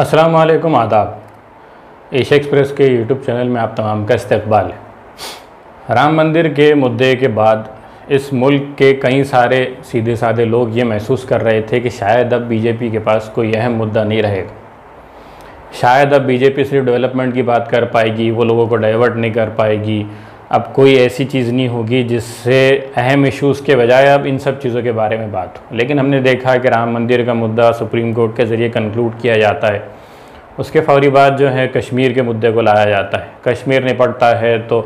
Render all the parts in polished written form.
अस्सलाम वालेकुम, आदाब। एशिया एक्सप्रेस के यूट्यूब चैनल में आप तमाम का इस्तकबाल है। राम मंदिर के मुद्दे के बाद इस मुल्क के कई सारे सीधे साधे लोग ये महसूस कर रहे थे कि शायद अब बीजेपी के पास कोई अहम मुद्दा नहीं रहेगा। शायद अब बीजेपी सिर्फ डेवलपमेंट की बात कर पाएगी, वो लोगों को डाइवर्ट नहीं कर पाएगी। अब कोई ऐसी चीज़ नहीं होगी जिससे अहम इश्यूज़ के बजाय अब इन सब चीज़ों के बारे में बात हो। लेकिन हमने देखा कि राम मंदिर का मुद्दा सुप्रीम कोर्ट के ज़रिए कंक्लूड किया जाता है, उसके फौरी बाद जो है कश्मीर के मुद्दे को लाया जाता है। कश्मीर निपटता है तो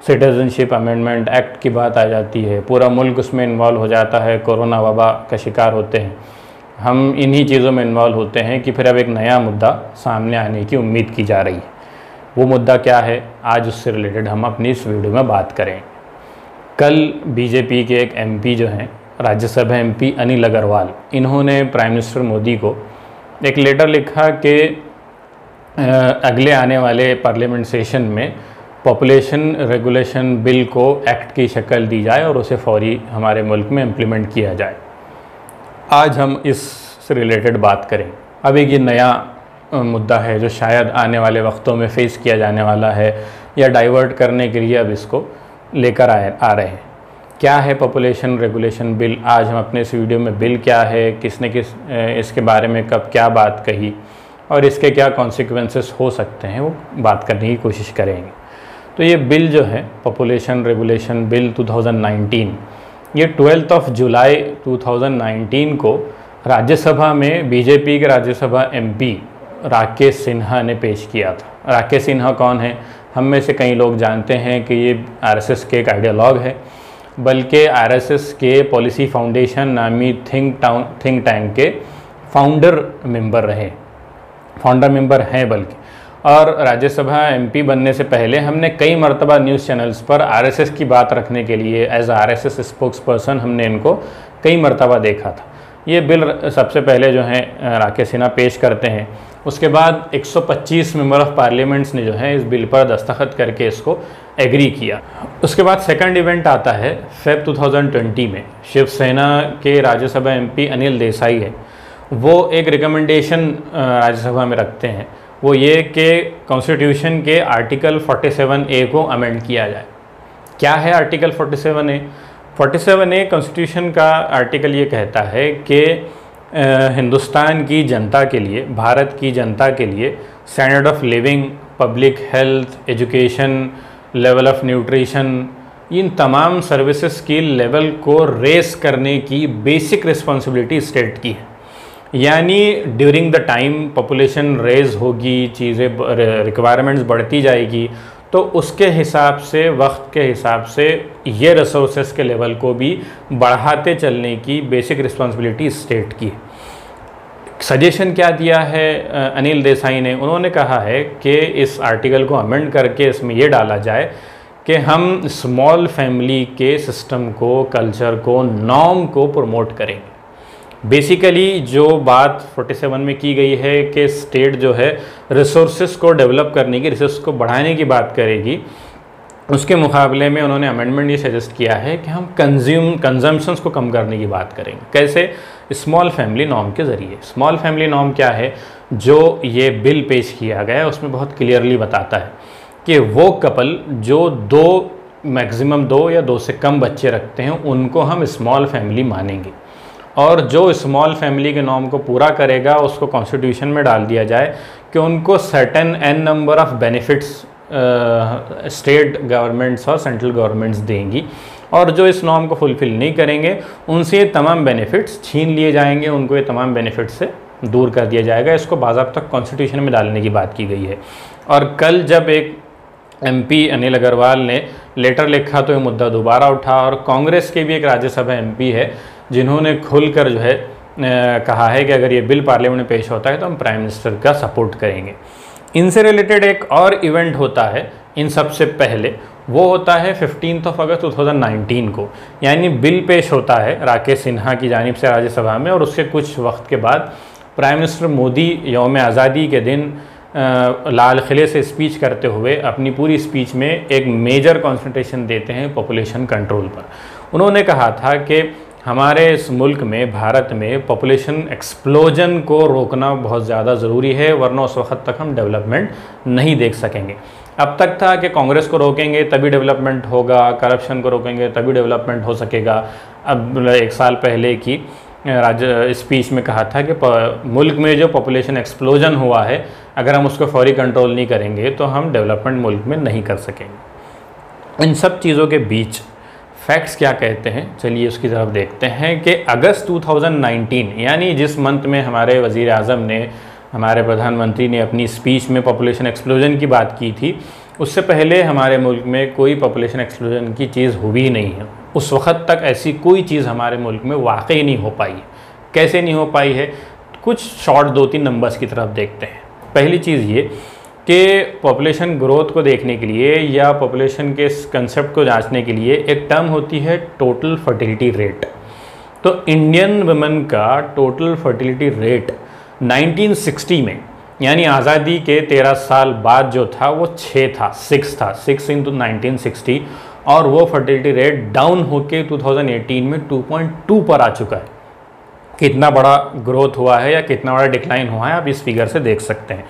सिटीज़नशिप अमेंडमेंट एक्ट की बात आ जाती है, पूरा मुल्क उसमें इन्वॉल्व हो जाता है, कोरोना वबा का शिकार होते हैं। हम इन्हीं चीज़ों में इन्वॉल्व होते हैं कि फिर अब एक नया मुद्दा सामने आने की उम्मीद की जा रही है। वो मुद्दा क्या है, आज उससे रिलेटेड हम अपनी इस वीडियो में बात करें। कल बीजेपी के एक एमपी जो हैं, राज्यसभा एमपी अनिल अग्रवाल, इन्होंने प्राइम मिनिस्टर मोदी को एक लेटर लिखा कि अगले आने वाले पार्लियामेंट सेशन में पॉपुलेशन रेगुलेशन बिल को एक्ट की शक्ल दी जाए और उसे फौरी हमारे मुल्क में इम्प्लीमेंट किया जाए। आज हम इससे रिलेटेड बात करें। अब एक ये नया मुद्दा है जो शायद आने वाले वक्तों में फेस किया जाने वाला है या डाइवर्ट करने के लिए अब इसको लेकर आ रहे हैं। क्या है पॉपुलेशन रेगुलेशन बिल? आज हम अपने इस वीडियो में बिल क्या है, किसने इसके बारे में कब क्या बात कही और इसके क्या कॉन्सिक्वेंसेस हो सकते हैं, वो बात करने की कोशिश करेंगे। तो ये बिल जो है पॉपुलेशन रेगुलेशन बिल 2019, ये 12 जुलाई 2019 को राज्यसभा में बीजेपी के राज्यसभा एमपी राकेश सिन्हा ने पेश किया था। राकेश सिन्हा कौन है? हम में से कई लोग जानते हैं कि ये आरएसएस के एक आइडियोलॉग है, बल्कि आरएसएस के पॉलिसी फाउंडेशन नामी थिंक टैंक के फाउंडर मेंबर हैं बल्कि। और राज्यसभा एमपी बनने से पहले हमने कई मरतबा न्यूज़ चैनल्स पर आरएसएस की बात रखने के लिए एज आरएसएस स्पोक्स पर्सन हमने इनको कई मरतबा देखा था। ये बिल सबसे पहले जो है राकेश सिन्हा पेश करते हैं, उसके बाद 125 मेंबर ऑफ पार्लियामेंट्स ने जो है इस बिल पर दस्तखत करके इसको एग्री किया। उसके बाद सेकंड इवेंट आता है फेब 2020 में। शिवसेना के राज्यसभा एमपी अनिल देसाई है, वो एक रिकमेंडेशन राज्यसभा में रखते हैं, वो ये कि कॉन्स्टिट्यूशन के आर्टिकल 47A को अमेंड किया जाए। क्या है आर्टिकल 47A? 47A कॉन्स्टिट्यूशन का आर्टिकल ये कहता है कि हिंदुस्तान की जनता के लिए, भारत की जनता के लिए standard of living, public health, education, level of nutrition, इन तमाम सर्विसेज की लेवल को रेस करने की बेसिक रिस्पॉन्सिबिलिटी स्टेट की है। यानी during the time population raise होगी, चीज़ें रिक्वायरमेंट्स बढ़ती जाएगी, तो उसके हिसाब से, वक्त के हिसाब से ये रिसोर्सेस के लेवल को भी बढ़ाते चलने की बेसिक रिस्पॉन्सिबिलिटी स्टेट की है। सजेशन क्या दिया है अनिल देसाई ने? उन्होंने कहा है कि इस आर्टिकल को अमेंड करके इसमें ये डाला जाए कि हम स्मॉल फैमिली के सिस्टम को, कल्चर को, नॉर्म को प्रमोट करेंगे। बेसिकली जो बात 47 में की गई है कि स्टेट जो है रिसोर्सेज को डेवलप करने की, रिसोर्स को बढ़ाने की बात करेगी, उसके मुकाबले में उन्होंने अमेंडमेंट ये सजेस्ट किया है कि हम कंजम्पशंस को कम करने की बात करेंगे। कैसे? स्मॉल फैमिली नॉर्म के ज़रिए। स्मॉल फैमिली नॉर्म क्या है? जो ये बिल पेश किया गया है उसमें बहुत क्लियरली बताता है कि वो कपल जो मैक्सिमम 2 या 2 से कम बच्चे रखते हैं उनको हम स्मॉल फैमिली मानेंगे, और जो स्मॉल फैमिली के नॉर्म को पूरा करेगा उसको कॉन्स्टिट्यूशन में डाल दिया जाए कि उनको certain n number of benefits state governments और सेंट्रल गवर्नमेंट्स देंगी, और जो इस नॉर्म को फुलफ़िल नहीं करेंगे उनसे ये तमाम बेनिफिट्स छीन लिए जाएंगे, उनको ये तमाम बेनिफिट्स से दूर कर दिया जाएगा। इसको बाज़ाब्ता कॉन्स्टिट्यूशन में डालने की बात की गई है। और कल जब एक एमपी अनिल अग्रवाल ने लेटर लिखा तो ये मुद्दा दोबारा उठा, और कांग्रेस के भी एक राज्यसभा एमपी है जिन्होंने खुलकर जो है कहा है कि अगर ये बिल पार्लियामेंट में पेश होता है तो हम प्राइम मिनिस्टर का सपोर्ट करेंगे। इनसे रिलेटेड एक और इवेंट होता है इन सबसे पहले, वो होता है 15 अगस्त 2019 को। यानी बिल पेश होता है राकेश सिन्हा की जानिब से राज्यसभा में, और उसके कुछ वक्त के बाद प्राइम मिनिस्टर मोदी यौम आज़ादी के दिन लाल किले से स्पीच करते हुए अपनी पूरी स्पीच में एक मेजर कॉन्सेंट्रेशन देते हैं पॉपुलेशन कंट्रोल पर। उन्होंने कहा था कि हमारे इस मुल्क में, भारत में पॉपुलेशन एक्सप्लोजन को रोकना बहुत ज़्यादा ज़रूरी है, वरना उस वक्त तक हम डेवलपमेंट नहीं देख सकेंगे। अब तक था कि कांग्रेस को रोकेंगे तभी डेवलपमेंट होगा, करप्शन को रोकेंगे तभी डेवलपमेंट हो सकेगा। अब 1 साल पहले की स्पीच में कहा था कि मुल्क में जो पॉपुलेशन एक्सप्लोजन हुआ है, अगर हम उसको फौरी कंट्रोल नहीं करेंगे तो हम डेवलपमेंट मुल्क में नहीं कर सकेंगे। इन सब चीज़ों के बीच फैक्ट्स क्या कहते हैं, चलिए उसकी तरफ देखते हैं कि अगस्त 2019 यानी जिस मंथ में हमारे वज़ीर आज़म ने, हमारे प्रधानमंत्री ने अपनी स्पीच में पॉपुलेशन एक्सप्लोजन की बात की थी, उससे पहले हमारे मुल्क में कोई पॉपुलेशन एक्सप्लोजन की चीज़ हुई ही नहीं है। उस वक़्त तक ऐसी कोई चीज़ हमारे मुल्क में वाकई नहीं हो पाई है। कैसे नहीं हो पाई है, कुछ शॉर्ट 2-3 नंबर्स की तरफ देखते हैं। पहली चीज़ ये कि पॉपुलेशन ग्रोथ को देखने के लिए या पॉपुलेशन के कंसेप्ट को जांचने के लिए एक टर्म होती है टोटल फर्टिलिटी रेट। तो इंडियन वुमेन का टोटल फर्टिलिटी रेट 1960 में, यानी आज़ादी के 13 साल बाद जो था वो 6 था, 6 इंटू 1960, और वो फर्टिलिटी रेट डाउन होके 2018 में 2.2 पर आ चुका है। कितना बड़ा ग्रोथ हुआ है या कितना बड़ा डिक्लाइन हुआ है आप इस फिगर से देख सकते हैं।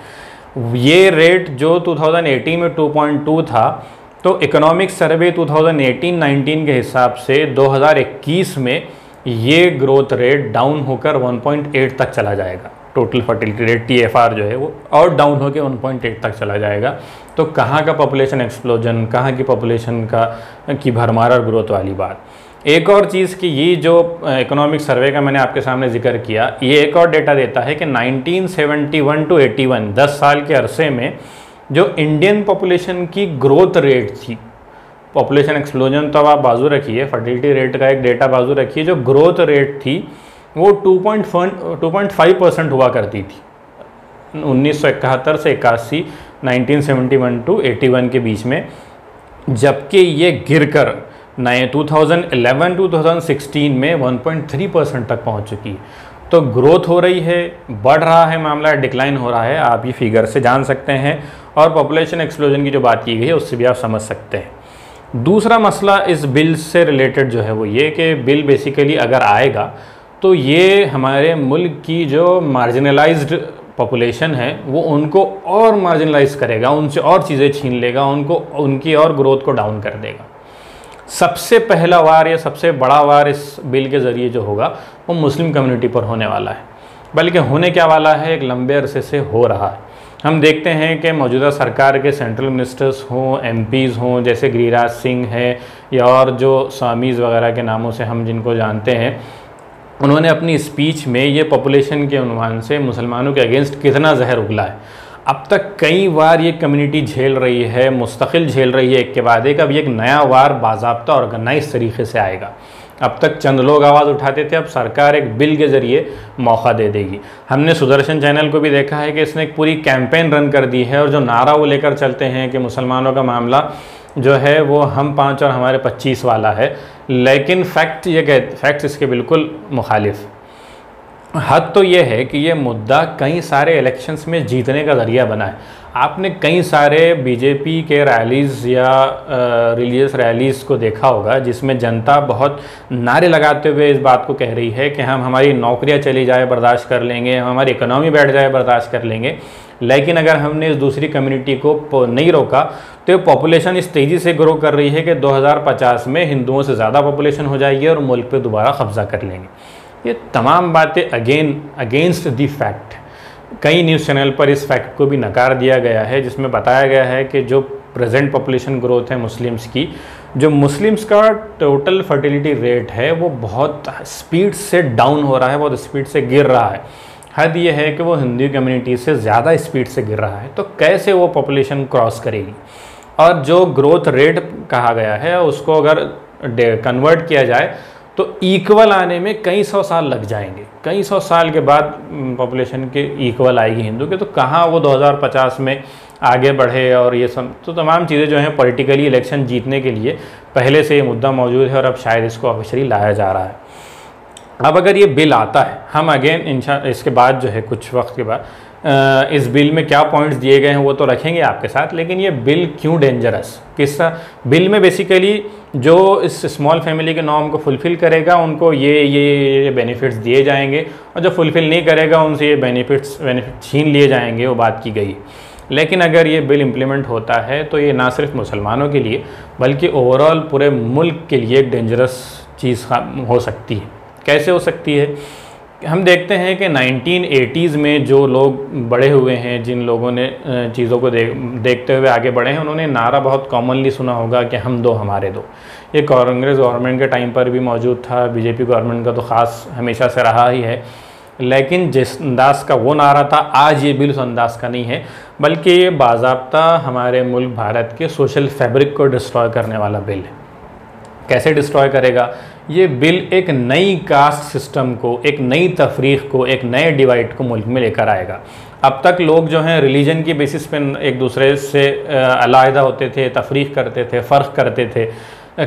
ये रेट जो 2018 में 2.2 था, तो इकोनॉमिक सर्वे 2018-19 के हिसाब से 2021 में ये ग्रोथ रेट डाउन होकर 1.8 तक चला जाएगा। टोटल फर्टिलिटी रेट TFR जो है वो और डाउन होकर 1.8 तक चला जाएगा। तो कहाँ का पॉपुलेशन एक्सप्लोजन, कहाँ की पॉपुलेशन की भरमार और ग्रोथ वाली बात। एक और चीज़ कि ये जो इकोनॉमिक सर्वे का मैंने आपके सामने जिक्र किया, ये एक और डेटा देता है कि 1971 to 81 10 साल के अरसे में जो इंडियन पॉपुलेशन की ग्रोथ रेट थी, पॉपुलेशन एक्सप्लोजन तो अब आप बाजू रखिए, फर्टिलिटी रेट का एक डेटा बाजू रखिए, जो ग्रोथ रेट थी वो 2.5% हुआ करती थी 1971 से 81, 1971 to 81 के बीच में, जबकि ये गिरकर 2011 to 2016 में 1.3% तक पहुंच चुकी है। तो ग्रोथ हो रही है, बढ़ रहा है मामला, डिक्लाइन हो रहा है, आप ये फिगर से जान सकते हैं। और पॉपुलेशन एक्सप्लोजन की जो बात की गई है उससे भी आप समझ सकते हैं। दूसरा मसला इस बिल से रिलेटेड जो है वो ये कि बिल बेसिकली अगर आएगा तो ये हमारे मुल्क की जो मार्जिनलाइज्ड पॉपुलेशन है वो उनको और मार्जिनलाइज करेगा, उनसे और चीज़ें छीन लेगा, उनकी और ग्रोथ को डाउन कर देगा। सबसे पहला वार या सबसे बड़ा वार इस बिल के ज़रिए जो होगा वो मुस्लिम कम्युनिटी पर होने वाला है, बल्कि होने क्या वाला है, एक लंबे अरसे से हो रहा है। हम देखते हैं कि मौजूदा सरकार के सेंट्रल मिनिस्टर्स हों, MPs हों, जैसे गिरिराज सिंह है या और जो स्वामीज़ वगैरह के नामों से हम जिनको जानते हैं, उन्होंने अपनी स्पीच में ये पॉपुलेशन के उन्वान से मुसलमानों के अगेंस्ट कितना जहर उगला है। अब तक कई बार ये कम्युनिटी झेल रही है, मुस्तकिल झेल रही है एक के बाद एक। अब ये एक नया वार बाज़ाब्ता ऑर्गेनाइज तरीके से आएगा। अब तक चंद लोग आवाज़ उठाते थे, अब सरकार एक बिल के ज़रिए मौका दे देगी। हमने सुदर्शन चैनल को भी देखा है कि इसने एक पूरी कैंपेन रन कर दी है, और जो नारा वो लेकर चलते हैं कि मुसलमानों का मामला जो है वो हम 5 और हमारे 25 वाला है, लेकिन फैक्ट्स इसके बिल्कुल मुखालिफ। हद तो ये है कि ये मुद्दा कई सारे इलेक्शंस में जीतने का ज़रिया बना है। आपने कई सारे बीजेपी के रैलीज़ या रिलीजियस रैलीज़ को देखा होगा जिसमें जनता बहुत नारे लगाते हुए इस बात को कह रही है कि हम हमारी नौकरियां चली जाए बर्दाश्त कर लेंगे, हम हमारी इकोनॉमी बैठ जाए बर्दाश्त कर लेंगे। लेकिन अगर हमने इस दूसरी कम्युनिटी को नहीं रोका तो पॉपुलेशन इस तेज़ी से ग्रो कर रही है कि 2050 में हिंदुओं से ज़्यादा पॉपुलेशन हो जाएगी और मुल्क पर दोबारा कब्जा कर लेंगे। ये तमाम बातें अगेंस्ट दी फैक्ट। कई न्यूज़ चैनल पर इस फैक्ट को भी नकार दिया गया है, जिसमें बताया गया है कि जो प्रेजेंट पॉपुलेशन ग्रोथ है मुस्लिम्स की, जो मुस्लिम्स का टोटल फर्टिलिटी रेट है वो बहुत स्पीड से डाउन हो रहा है, बहुत स्पीड से गिर रहा है। हद ये है कि वो हिंदू कम्युनिटी से ज़्यादा स्पीड से गिर रहा है। तो कैसे वो पॉपुलेशन क्रॉस करेगी? और जो ग्रोथ रेट कहा गया है उसको अगर कन्वर्ट किया जाए तो इक्वल आने में कई 100 साल लग जाएंगे। कई 100 साल के बाद पॉपुलेशन के इक्वल आएगी हिंदू के, तो कहाँ वो 2050 में आगे बढ़े। और ये सब तो तमाम चीज़ें जो हैं पॉलिटिकली इलेक्शन जीतने के लिए पहले से ये मुद्दा मौजूद है और अब शायद इसको ऑफिशियली लाया जा रहा है। अब अगर ये बिल आता है, हम अगेन इसके बाद जो है कुछ वक्त के बाद इस बिल में क्या पॉइंट्स दिए गए हैं वो तो रखेंगे आपके साथ, लेकिन ये बिल क्यों डेंजरस, किस बिल में बेसिकली जो इस स्मॉल फैमिली के नॉर्म को फुलफ़िल करेगा उनको ये बेनिफिट्स दिए जाएंगे, और जो फुलफ़िल नहीं करेगा उनसे ये बेनिफिट्स छीन लिए जाएंगे, वो बात की गई। लेकिन अगर ये बिल इम्प्लीमेंट होता है तो ये ना सिर्फ मुसलमानों के लिए बल्कि ओवरऑल पूरे मुल्क के लिए एक डेंजरस चीज़ हो सकती है। कैसे हो सकती है? हम देखते हैं कि 1980s में जो लोग बड़े हुए हैं, जिन लोगों ने चीज़ों को देखते हुए आगे बढ़े हैं, उन्होंने नारा बहुत कॉमनली सुना होगा कि हम दो हमारे दो। ये कांग्रेस गवर्नमेंट के टाइम पर भी मौजूद था, बीजेपी गवर्नमेंट का तो ख़ास हमेशा से रहा ही है, लेकिन जिस अंदाज का वो नारा था आज ये बिल उस अंदाज का नहीं है, बल्कि ये बाज़ाब्ता हमारे मुल्क भारत के सोशल फैब्रिक को डिस्ट्रॉय करने वाला बिल है। कैसे डिस्ट्रॉय करेगा? ये बिल एक नई कास्ट सिस्टम को, एक नई तफरीक को, एक नए डिवाइड को मुल्क में लेकर आएगा। अब तक लोग जो हैं रिलीजन की बेसिस पे एक दूसरे से अलहदा होते थे, तफरीक करते थे, फ़र्क करते थे,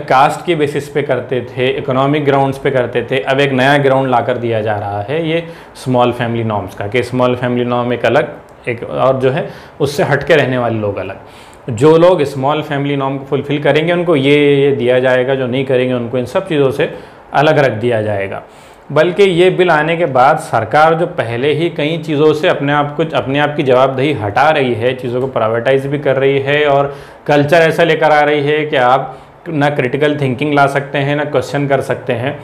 कास्ट के बेसिस पे करते थे, इकोनॉमिक ग्राउंड्स पे करते थे। अब एक नया ग्राउंड लाकर दिया जा रहा है ये स्मॉल फैमिली नॉर्म्स का, कि स्मॉल फैमिली नॉर्म एक अलग, एक और जो है उससे हट के रहने वाले लोग अलग। जो लोग स्मॉल फैमिली नॉर्म को फुलफ़िल करेंगे उनको ये दिया जाएगा, जो नहीं करेंगे उनको इन सब चीज़ों से अलग रख दिया जाएगा। बल्कि ये बिल आने के बाद सरकार जो पहले ही कई चीज़ों से अपने आप की जवाबदेही हटा रही है, चीज़ों को प्राइवेटाइज भी कर रही है और कल्चर ऐसा लेकर आ रही है कि आप ना क्रिटिकल थिंकिंग ला सकते हैं, ना क्वेश्चन कर सकते हैं।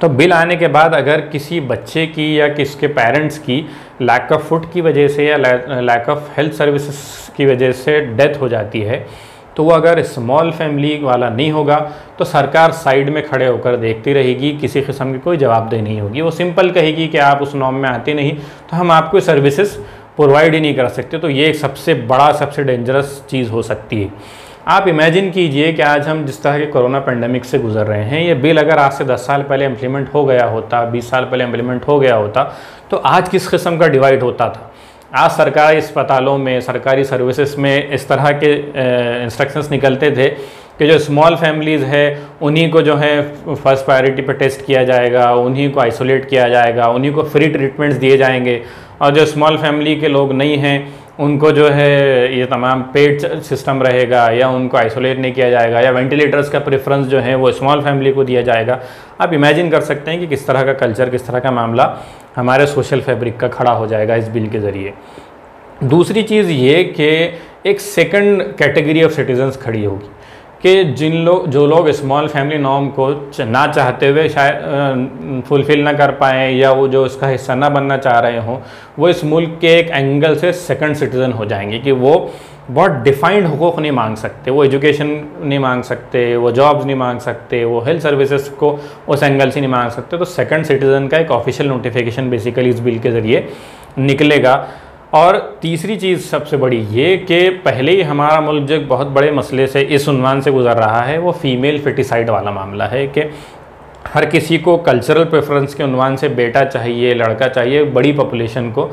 तो बिल आने के बाद अगर किसी बच्चे की या किसके पेरेंट्स की लैक ऑफ फूड की वजह से या लैक ऑफ हेल्थ सर्विसेज की वजह से डेथ हो जाती है, तो वो अगर स्मॉल फैमिली वाला नहीं होगा तो सरकार साइड में खड़े होकर देखती रहेगी, किसी किस्म की कोई जवाबदेही नहीं होगी। वो सिंपल कहेगी कि आप उस नॉर्म में आते नहीं तो हम आपको सर्विसेज प्रोवाइड ही नहीं कर सकते। तो ये एक सबसे बड़ा, सबसे डेंजरस चीज़ हो सकती है। आप इमेजिन कीजिए कि आज हम जिस तरह के कोरोना पेंडेमिक से गुजर रहे हैं, ये बिल अगर आज से 10 साल पहले इम्प्लीमेंट हो गया होता, 20 साल पहले इम्प्लीमेंट हो गया होता, तो आज किस किस्म का डिवाइड होता था। आज सरकारी अस्पतालों में, सरकारी सर्विसेज में इस तरह के इंस्ट्रक्शंस निकलते थे कि जो स्मॉल फैमिलीज़ है उन्हीं को जो है फर्स्ट प्रायोरिटी पर टेस्ट किया जाएगा, उन्हीं को आइसोलेट किया जाएगा, उन्हीं को फ्री ट्रीटमेंट्स दिए जाएंगे, और जो स्मॉल फैमिली के लोग नहीं हैं उनको जो है ये तमाम पेड सिस्टम रहेगा, या उनको आइसोलेट नहीं किया जाएगा, या वेंटिलेटर्स का प्रेफरेंस जो है वो स्मॉल फैमिली को दिया जाएगा। आप इमेजिन कर सकते हैं कि किस तरह का कल्चर, किस तरह का मामला हमारे सोशल फैब्रिक का खड़ा हो जाएगा इस बिल के ज़रिए। दूसरी चीज़ ये कि एक सेकंड कैटेगरी ऑफ सिटीजन्स खड़ी होगी कि जो लोग स्मॉल फैमिली नॉर्म को ना चाहते हुए शायद फुलफ़िल ना कर पाएँ, या वो जो इसका हिस्सा ना बनना चाह रहे हों, वो इस मुल्क के एक एंगल से सेकंड सिटीज़न हो जाएंगे कि वो बहुत डिफाइंड हुकूक़ नहीं मांग सकते, वो एजुकेशन नहीं मांग सकते, वो जॉब्स नहीं मांग सकते, वो हेल्थ सर्विसेज को उस एंगल से नहीं मांग सकते। तो सेकंड सिटीज़न का एक ऑफिशियल नोटिफिकेशन बेसिकली इस बिल के ज़रिए निकलेगा। और तीसरी चीज़ सबसे बड़ी ये कि पहले ही हमारा मुल्क जो एक बहुत बड़े मसले से, इस उन्वान से गुजर रहा है, वो फीमेल फेटिसाइड वाला मामला है कि हर किसी को कल्चरल प्रेफरेंस के उन्वान से बेटा चाहिए, लड़का चाहिए, बड़ी पॉपुलेशन को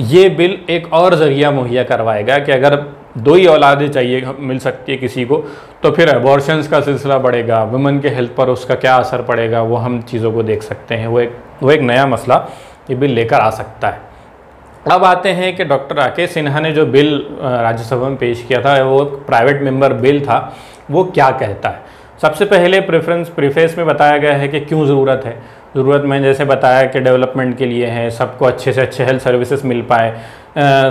ये बिल एक और ज़रिया मुहैया करवाएगा कि अगर 2 ही औलादें चाहिए मिल सकती है किसी को, तो फिर एबॉर्शंस का सिलसिला बढ़ेगा, वुमेन के हेल्थ पर उसका क्या असर पड़ेगा वो हम चीज़ों को देख सकते हैं। वो एक नया मसला ये बिल लेकर आ सकता है। अब आते हैं कि डॉक्टर राकेश सिन्हा ने जो बिल राज्यसभा में पेश किया था, वो प्राइवेट मेंबर बिल था, वो क्या कहता है। सबसे पहले प्रीफेस में बताया गया है कि क्यों ज़रूरत है। ज़रूरत में जैसे बताया कि डेवलपमेंट के लिए है, सबको अच्छे से अच्छे हेल्थ सर्विसेज मिल पाए,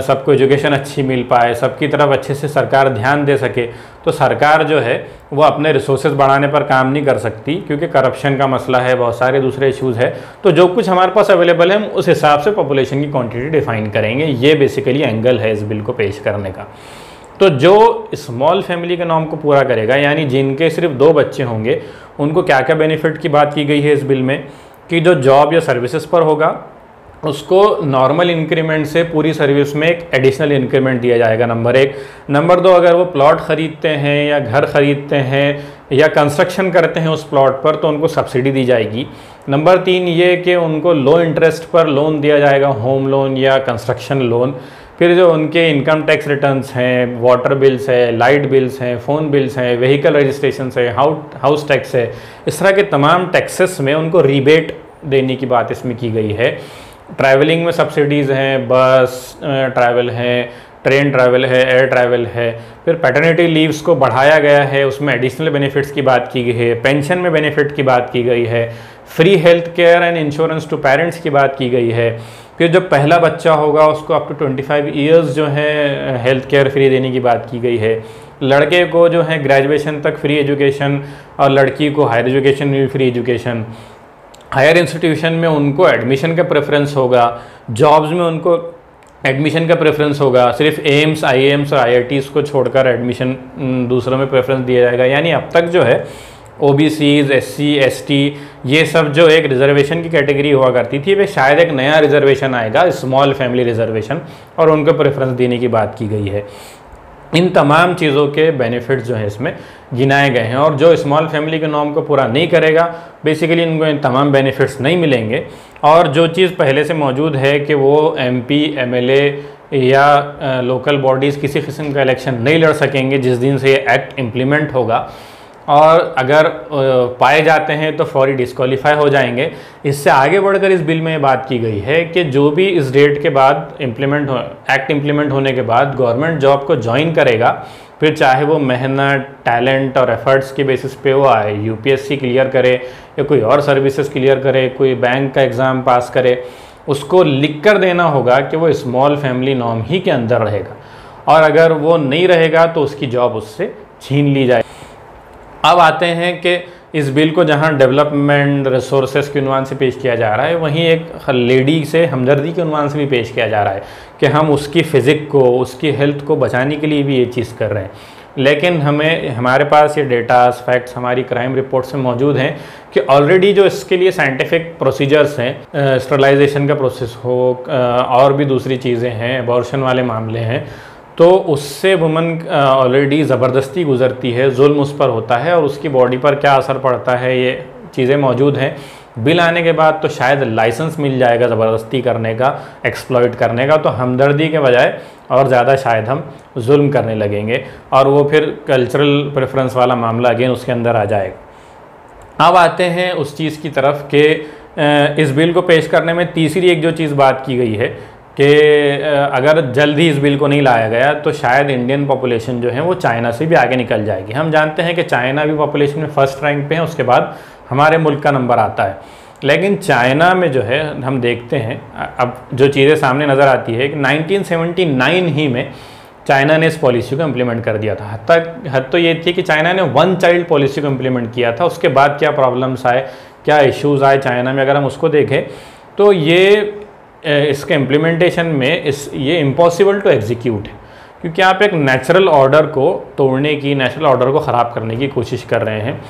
सबको एजुकेशन अच्छी मिल पाए, सबकी तरफ अच्छे से सरकार ध्यान दे सके। तो सरकार जो है वो अपने रिसोर्सेज बढ़ाने पर काम नहीं कर सकती, क्योंकि करप्शन का मसला है, बहुत सारे दूसरे इश्यूज़ है। तो जो कुछ हमारे पास अवेलेबल है हम उस हिसाब से पॉपुलेशन की क्वांटिटी डिफाइन करेंगे। ये बेसिकली एंगल है इस बिल को पेश करने का। तो जो स्मॉल फैमिली के नॉर्म को पूरा करेगा, यानी जिनके सिर्फ 2 बच्चे होंगे, उनको क्या क्या बेनिफिट की बात की गई है इस बिल में कि जो जॉब या सर्विसेज पर होगा उसको नॉर्मल इंक्रीमेंट से पूरी सर्विस में एक एडिशनल इंक्रीमेंट दिया जाएगा, नंबर 1। नंबर 2, अगर वो प्लॉट ख़रीदते हैं या घर ख़रीदते हैं या कंस्ट्रक्शन करते हैं उस प्लॉट पर, तो उनको सब्सिडी दी जाएगी। नंबर 3 ये कि उनको लो इंटरेस्ट पर लोन दिया जाएगा, होम लोन या कंस्ट्रक्शन लोन। फिर जो उनके इनकम टैक्स रिटर्न्स हैं, वाटर बिल्स है, लाइट बिल्स हैं, फ़ोन बिल्स हैं, व्हीकल रजिस्ट्रेशन है, हाउस टैक्स है, इस तरह के तमाम टैक्सेस में उनको रिबेट देने की बात इसमें की गई है। ट्रैवलिंग में सब्सिडीज़ हैं, बस ट्रैवल है, ट्रेन ट्रैवल है, एयर ट्रैवल है। फिर पैटर्निटी लीव्स को बढ़ाया गया है, उसमें एडिशनल बेनिफिट्स की बात की गई है, पेंशन में बेनिफिट की बात की गई है, free health care and insurance to parents की बात की गई है। फिर जब पहला बच्चा होगा उसको अप टू 25 ईयर्स जो है हेल्थ केयर फ्री देने की बात की गई है। लड़के को जो है ग्रेजुएशन तक फ्री एजुकेशन और लड़की को हायर एजुकेशन में भी फ्री एजुकेशन। हायर इंस्टीट्यूशन में उनको एडमिशन का प्रेफरेंस होगा, जॉब्स में उनको एडमिशन का प्रेफरेंस होगा, सिर्फ एम्स, आईएम्स और आईआईटीज़ को छोड़कर एडमिशन दूसरों में प्रेफरेंस दिया जाएगा। यानी अब तक जो है ओबीसीज, एससी, एसटी ये सब जो एक रिजर्वेशन की कैटेगरी हुआ करती थी, वे शायद एक नया रिजर्वेशन आएगा, स्मॉल फैमिली रिजर्वेशन, और उनको प्रेफरेंस देने की बात की गई है। इन तमाम चीज़ों के बेनिफिट्स जो हैं इसमें गिनाए गए हैं, और जो स्मॉल फैमिली के नॉर्म को पूरा नहीं करेगा बेसिकली इनको इन तमाम बेनिफिट्स नहीं मिलेंगे। और जो चीज़ पहले से मौजूद है कि वो एमपी, एमएलए या लोकल बॉडीज़ किसी किस्म का इलेक्शन नहीं लड़ सकेंगे जिस दिन से ये एक्ट इम्प्लीमेंट होगा, और अगर पाए जाते हैं तो फौरी डिस्क्वालीफाई हो जाएंगे। इससे आगे बढ़कर इस बिल में ये बात की गई है कि जो भी इस डेट के बाद एक्ट इम्प्लीमेंट होने के बाद गवर्नमेंट जॉब को ज्वाइन करेगा, फिर चाहे वो मेहनत, टैलेंट और एफर्ट्स की बेसिस पे वो आए, यूपीएससी क्लियर करे या कोई और सर्विसेज क्लियर करे, कोई बैंक का एग्ज़ाम पास करे, उसको लिख कर देना होगा कि वो स्मॉल फैमिली नॉर्म ही के अंदर रहेगा, और अगर वो नहीं रहेगा तो उसकी जॉब उससे छीन ली जाए। अब आते हैं कि इस बिल को जहां डेवलपमेंट रिसोर्सेज के उन्वान से पेश किया जा रहा है, वहीं एक लेडी से हमदर्दी के उन्वान से भी पेश किया जा रहा है कि हम उसकी फिज़िक को, उसकी हेल्थ को बचाने के लिए भी ये चीज़ कर रहे हैं। लेकिन हमारे पास ये डेटास, फैक्ट्स हमारी क्राइम रिपोर्ट्स में मौजूद हैं कि ऑलरेडी जो इसके लिए साइंटिफिक प्रोसीजर्स हैं, स्टरलाइजेशन का प्रोसेस हो और भी दूसरी चीज़ें हैं, अबॉर्शन वाले मामले हैं, तो उससे वुमन ऑलरेडी ज़बरदस्ती गुजरती है, जुल्म उस पर होता है, और उसकी बॉडी पर क्या असर पड़ता है ये चीज़ें मौजूद हैं। बिल आने के बाद तो शायद लाइसेंस मिल जाएगा ज़बरदस्ती करने का, एक्सप्लॉइट करने का, तो हमदर्दी के बजाय और ज़्यादा शायद हम जुल्म करने लगेंगे, और वो फिर कल्चरल प्रेफरेंस वाला मामला अगेन उसके अंदर आ जाएगा। अब आते हैं उस चीज़ की तरफ कि इस बिल को पेश करने में तीसरी एक जो चीज़ बात की गई है कि अगर जल्द ही इस बिल को नहीं लाया गया तो शायद इंडियन पॉपुलेशन जो है वो चाइना से भी आगे निकल जाएगी। हम जानते हैं कि चाइना भी पॉपुलेशन में फर्स्ट रैंक पे है, उसके बाद हमारे मुल्क का नंबर आता है। लेकिन चाइना में जो है हम देखते हैं, अब जो चीज़ें सामने नज़र आती है कि 1979 ही में चाइना ने इस पॉलिसी को इम्प्लीमेंट कर दिया था। हद तो ये थी कि चाइना ने वन चाइल्ड पॉलिसी को इम्प्लीमेंट किया था। उसके बाद क्या प्रॉब्लम्स आए, क्या इश्यूज़ आए चाइना में, अगर हम उसको देखें तो ये इसके इम्प्लीमेंटेशन में ये इम्पॉसिबल टू एग्जीक्यूट है, क्योंकि आप एक नेचुरल ऑर्डर को तोड़ने की, नेचुरल ऑर्डर को ख़राब करने की कोशिश कर रहे हैं।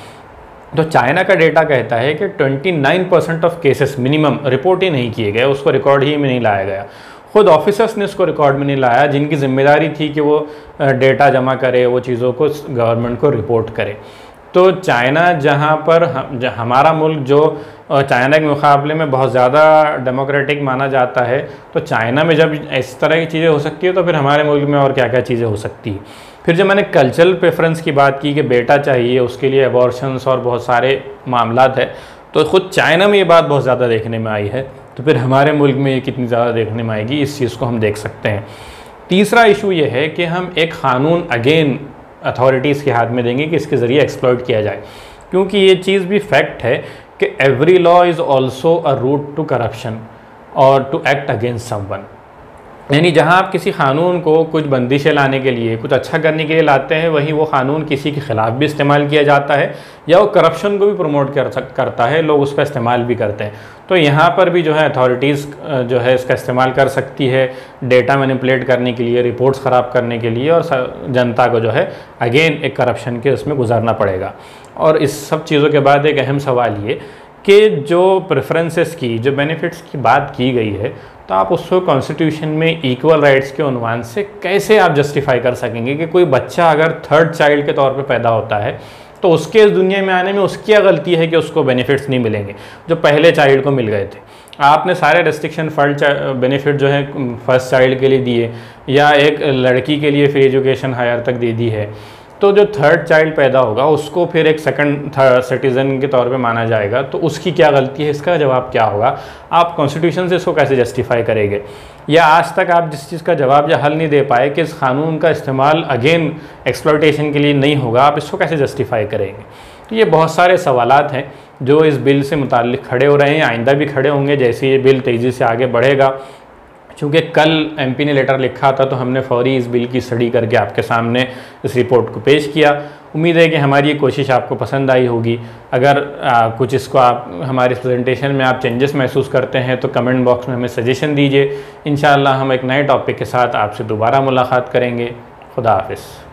तो चाइना का डेटा कहता है कि 29% ऑफ केसेस मिनिमम रिपोर्ट ही नहीं किए गए, उसको रिकॉर्ड ही में नहीं लाया गया। खुद ऑफिसर्स ने उसको रिकॉर्ड में नहीं लाया, जिनकी जिम्मेदारी थी कि वो डेटा जमा करे, वो चीज़ों को गवर्नमेंट को रिपोर्ट करे। तो चाइना जहाँ पर हमारा मुल्क जो चाइना के मुकाबले में बहुत ज़्यादा डेमोक्रेटिक माना जाता है, तो चाइना में जब इस तरह की चीज़ें हो सकती है तो फिर हमारे मुल्क में और क्या क्या चीज़ें हो सकती है। फिर जब मैंने कल्चरल प्रेफरेंस की बात की कि बेटा चाहिए, उसके लिए अबॉर्शंस और बहुत सारे मामलात है, तो ख़ुद चाइना में ये बात बहुत ज़्यादा देखने में आई है, तो फिर हमारे मुल्क में ये कितनी ज़्यादा देखने में आएगी, इस चीज़ को हम देख सकते हैं। तीसरा इशू ये है कि हम एक क़ानून अगेन अथॉरिटीज़ के हाथ में देंगे कि इसके ज़रिए एक्सप्लॉइट किया जाए, क्योंकि ये चीज़ भी फैक्ट है कि every law is also a root to corruption और टू एक्ट अगेंस्ट समवन। यानी जहाँ आप किसी क़ानून को कुछ बंदिशें लाने के लिए, कुछ अच्छा करने के लिए लाते हैं, वहीं वो क़ानून किसी के ख़िलाफ़ भी इस्तेमाल किया जाता है, या वो करप्शन को भी प्रमोट करता है, लोग उसका इस्तेमाल भी करते हैं। तो यहाँ पर भी जो है अथॉरिटीज़ जो है इसका इस्तेमाल कर सकती है डेटा मैनिपुलेट करने के लिए, रिपोर्ट्स ख़राब करने के लिए, और जनता को जो है अगेन एक करप्शन के उसमें गुजरना पड़ेगा। और इस सब चीज़ों के बाद एक अहम सवाल ये कि जो प्रेफरेंसेस की, जो बेनिफिट्स की बात की गई है, तो आप उसको कॉन्स्टिट्यूशन में इक्वल राइट्स के उन्वान से कैसे आप जस्टिफाई कर सकेंगे कि कोई बच्चा अगर थर्ड चाइल्ड के तौर पे पैदा होता है तो उसके इस दुनिया में आने में उसकी क्या गलती है कि उसको बेनिफिट्स नहीं मिलेंगे जो पहले चाइल्ड को मिल गए थे। आपने सारे रेस्ट्रिक्शन बेनिफिट जो है फर्स्ट चाइल्ड के लिए दिए, या एक लड़की के लिए फ्री एजुकेशन हायर तक दे दी है, तो जो थर्ड चाइल्ड पैदा होगा उसको फिर एक सेकंड सिटीज़न के तौर पे माना जाएगा, तो उसकी क्या गलती है? इसका जवाब क्या होगा? आप कॉन्स्टिट्यूशन से इसको कैसे जस्टिफाई करेंगे? या आज तक आप जिस चीज़ का जवाब या हल नहीं दे पाए कि इस कानून का इस्तेमाल अगेन एक्सप्लॉयटेशन के लिए नहीं होगा, आप इसको कैसे जस्टिफाई करेंगे? तो ये बहुत सारे सवालात हैं जो इस बिल से मुताल्लिक खड़े हो रहे हैं, आइंदा भी खड़े होंगे जैसे ये बिल तेज़ी से आगे बढ़ेगा। चूँकि कल एमपी ने लेटर लिखा था तो हमने फौरी इस बिल की स्टडी करके आपके सामने इस रिपोर्ट को पेश किया। उम्मीद है कि हमारी ये कोशिश आपको पसंद आई होगी। अगर कुछ इसको आप हमारे प्रेजेंटेशन में आप चेंजेस महसूस करते हैं तो कमेंट बॉक्स में हमें सजेशन दीजिए। इंशाअल्लाह हम एक नए टॉपिक के साथ आपसे दोबारा मुलाकात करेंगे। खुदा हाफिज़।